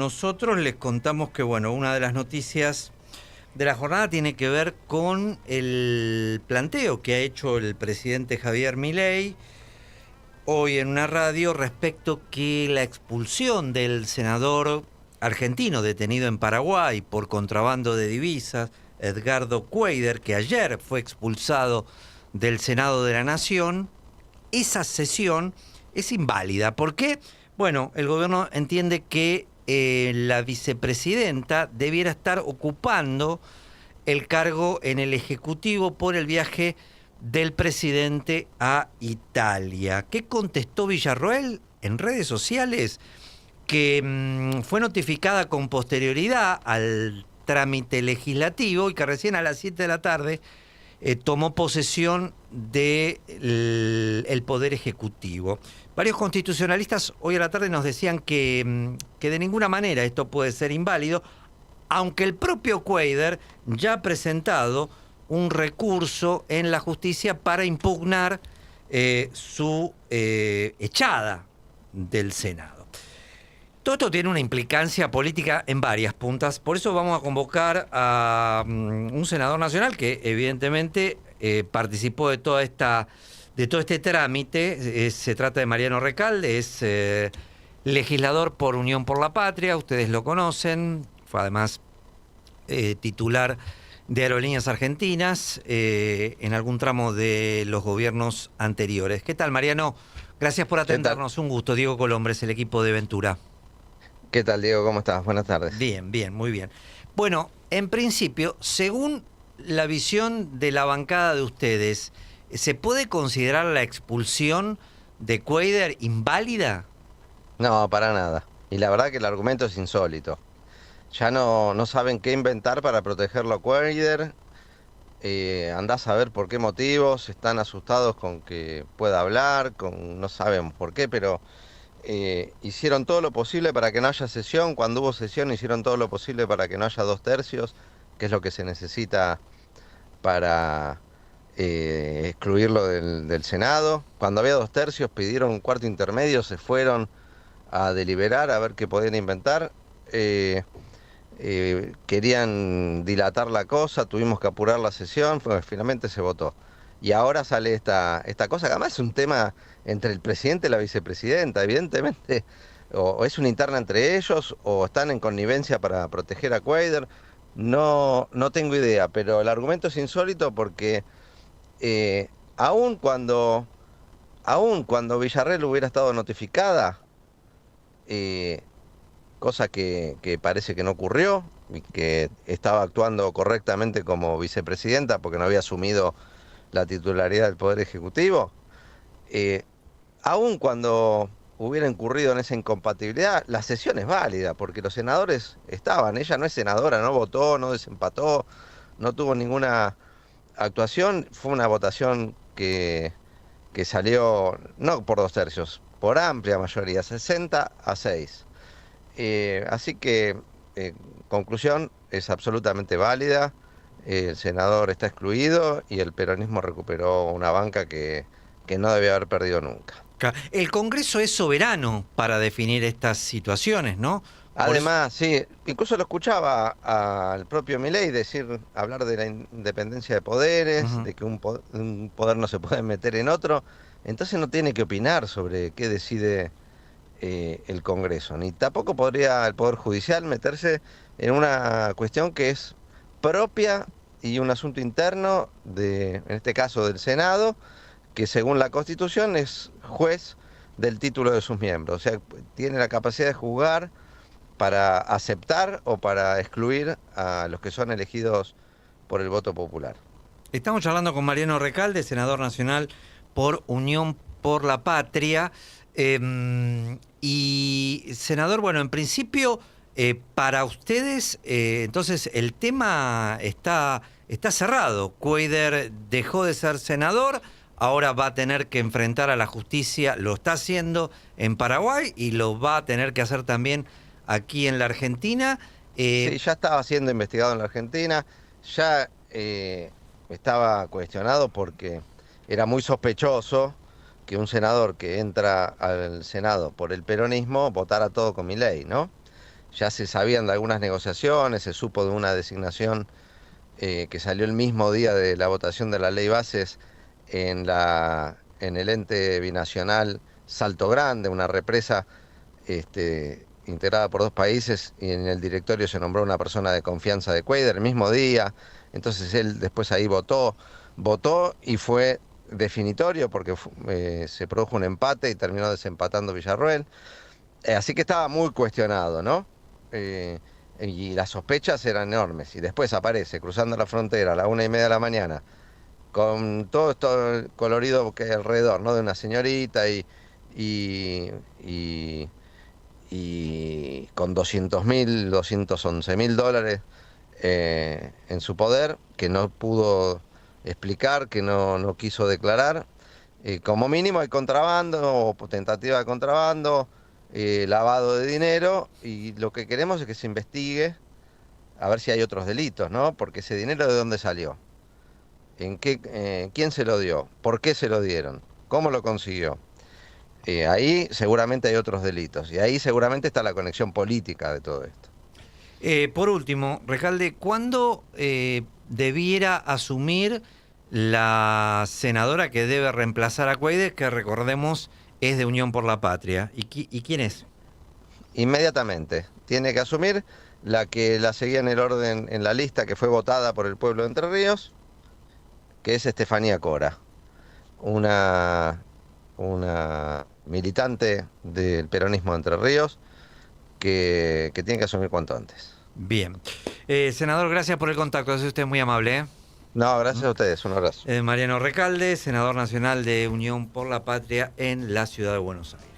nosotros les contamos que, bueno, una de las noticias de la jornada tiene que ver con el planteo que ha hecho el presidente Javier Milei hoy en una radio respecto que la expulsión del senador argentino detenido en Paraguay por contrabando de divisas, Edgardo Cuéllar, que ayer fue expulsado del Senado de la Nación, esa sesión es inválida. ¿Por qué? Bueno, el gobierno entiende que la vicepresidenta debiera estar ocupando el cargo en el Ejecutivo por el viaje del presidente a Italia. ¿Qué contestó Villarroel en redes sociales? Que fue notificada con posterioridad al trámite legislativo y que recién a las 7 de la tarde tomó posesión del Poder Ejecutivo. Varios constitucionalistas hoy a la tarde nos decían que de ninguna manera esto puede ser inválido, aunque el propio Cuéllar ya ha presentado un recurso en la justicia para impugnar su echada del Senado. Todo esto tiene una implicancia política en varias puntas, por eso vamos a convocar a un senador nacional que evidentemente participó de todo este trámite. Se trata de Mariano Recalde, es legislador por Unión por la Patria, ustedes lo conocen, fue además titular de Aerolíneas Argentinas en algún tramo de los gobiernos anteriores. ¿Qué tal, Mariano? Gracias por atendernos, un gusto. Diego Colombres, el equipo de Ventura. ¿Qué tal, Diego? ¿Cómo estás? Buenas tardes. Bien, bien, muy bien. Bueno, en principio, según la visión de la bancada de ustedes, ¿se puede considerar la expulsión de Cuéllar inválida? No, para nada. Y la verdad que el argumento es insólito. Ya no saben qué inventar para protegerlo a Cuéllar. Andás a ver por qué motivos. Están asustados con que pueda hablar, no saben por qué, pero hicieron todo lo posible para que no haya sesión. Cuando hubo sesión hicieron todo lo posible para que no haya 2/3, que es lo que se necesita para excluirlo del Senado. Cuando había 2/3 pidieron un cuarto intermedio, se fueron a deliberar a ver qué podían inventar. Querían dilatar la cosa, tuvimos que apurar la sesión, finalmente se votó. Y ahora sale esta cosa, que además es un tema entre el presidente y la vicepresidenta, evidentemente, o es una interna entre ellos, o están en connivencia para proteger a Cuéllar. No tengo idea, pero el argumento es insólito porque aun cuando Villarroel hubiera estado notificada, cosa que parece que no ocurrió, y que estaba actuando correctamente como vicepresidenta porque no había asumido la titularidad del Poder Ejecutivo, aun cuando hubiera incurrido en esa incompatibilidad, la sesión es válida porque los senadores estaban. Ella no es senadora, no votó, no desempató, no tuvo ninguna actuación. Fue una votación que salió no por 2/3, por amplia mayoría, 60-6. Así que, conclusión, es absolutamente válida. El senador está excluido y el peronismo recuperó una banca que no debía haber perdido nunca. El Congreso es soberano para definir estas situaciones, ¿no? Además, sí, incluso lo escuchaba al propio Milei hablar de la independencia de poderes, de que un poder no se puede meter en otro. Entonces no tiene que opinar sobre qué decide el Congreso, ni tampoco podría el Poder Judicial meterse en una cuestión que es propia y un asunto interno en este caso del Senado, que según la Constitución es juez del título de sus miembros. O sea, tiene la capacidad de juzgar para aceptar o para excluir a los que son elegidos por el voto popular. Estamos charlando con Mariano Recalde, senador nacional por Unión por la Patria. Y, senador, bueno, en principio, para ustedes, entonces el tema está cerrado. Cuéllar dejó de ser senador, ahora va a tener que enfrentar a la justicia, lo está haciendo en Paraguay y lo va a tener que hacer también aquí en la Argentina. Sí, ya estaba siendo investigado en la Argentina, ya estaba cuestionado porque era muy sospechoso que un senador que entra al Senado por el peronismo votara todo con Milei, ¿no? ya se sabían de algunas negociaciones, se supo de una designación que salió el mismo día de la votación de la ley bases en el ente binacional Salto Grande, una represa integrada por 2 países, y en el directorio se nombró una persona de confianza de Cuadra el mismo día. Entonces él después ahí votó y fue definitorio porque se produjo un empate y terminó desempatando Villarroel. Así que estaba muy cuestionado, ¿no? Y las sospechas eran enormes. Y después aparece cruzando la frontera a la 1:30 de la mañana, con todo esto colorido que hay alrededor, ¿no? De una señorita y, y- y con 200.000, $211.000 en su poder, que no pudo explicar, que no quiso declarar. Como mínimo hay contrabando o tentativa de contrabando, lavado de dinero, y lo que queremos es que se investigue a ver si hay otros delitos, ¿no? Porque ese dinero, ¿de dónde salió? ¿Quién se lo dio? ¿Por qué se lo dieron? ¿Cómo lo consiguió? Ahí seguramente hay otros delitos y ahí seguramente está la conexión política de todo esto. Por último, Recalde, ¿cuándo debiera asumir la senadora que debe reemplazar a Cuadra, que recordemos es de Unión por la Patria? ¿Y quién es? Inmediatamente tiene que asumir la que la seguía en el orden, en la lista que fue votada por el pueblo de Entre Ríos, que es Estefanía Cora, una, una militante del peronismo de Entre Ríos que tiene que asumir cuanto antes. Bien. Senador, gracias por el contacto, es usted muy amable. No, gracias a ustedes, un abrazo. Mariano Recalde, senador nacional de Unión por la Patria en la ciudad de Buenos Aires.